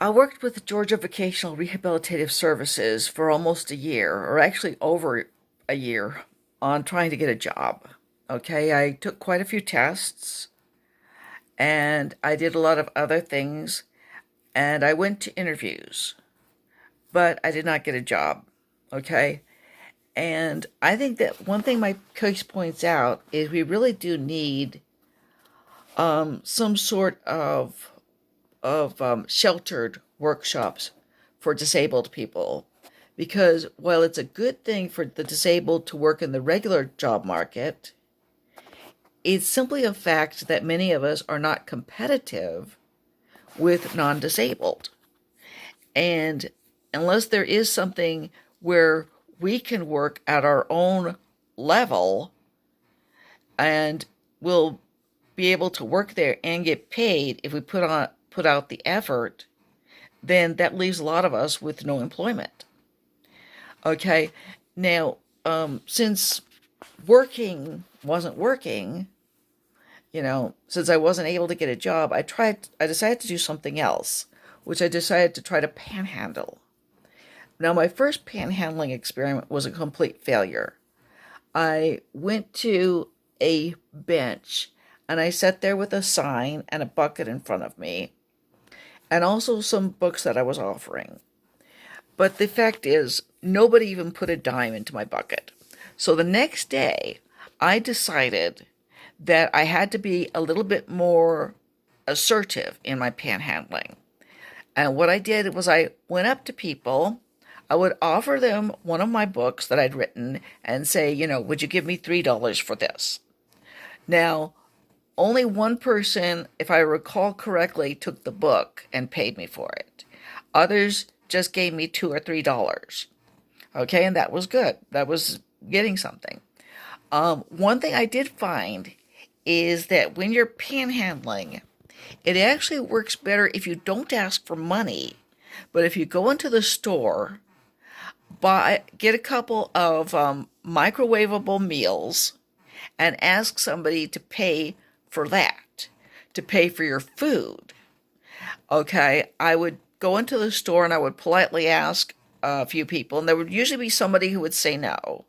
I worked with Georgia Vocational Rehabilitative Services for almost a year, or actually over a year, on trying to get a job. Okay, I took quite a few tests and I did a lot of other things and I went to interviews, but I did not get a job. Okay, and I think that one thing my case points out is we really do need some sort of sheltered workshops for disabled people. Because while it's a good thing for the disabled to work in the regular job market, it's simply a fact that many of us are not competitive with non disabled. And unless there is something where we can work at our own level and we'll be able to work there and get paid if we put out the effort, then that leaves a lot of us with no employment. Okay, now since working wasn't working, since I wasn't able to get a job, I decided to do something else, which I decided to try to panhandle. Now, my first panhandling experiment was a complete failure. I went to a bench and I sat there with a sign and a bucket in front of me, and also some books that I was offering. But the fact is, nobody even put a dime into my bucket. So the next day, I decided that I had to be a little bit more assertive in my panhandling. And what I did was I went up to people. I would offer them one of my books that I'd written and say, would you give me $3 for this? Now, only one person, if I recall correctly, took the book and paid me for it. Others just gave me $2 or $3. Okay, and that was good. That was getting something. One thing I did find is that when you're panhandling, it actually works better if you don't ask for money, but if you go into the store, get a couple of microwavable meals, and ask somebody to pay for that, to pay for your food. Okay, I would go into the store and I would politely ask a few people, and there would usually be somebody who would say no.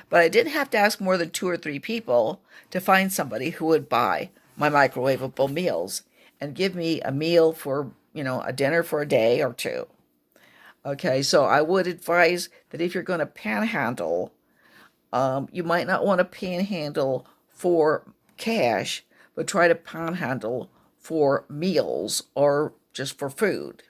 But I didn't have to ask more than 2 or 3 people to find somebody who would buy my microwavable meals and give me a meal for, a dinner for a day or two. Okay, so I would advise that if you're going to panhandle, you might not want to panhandle for cash, but try to panhandle for meals or just for food.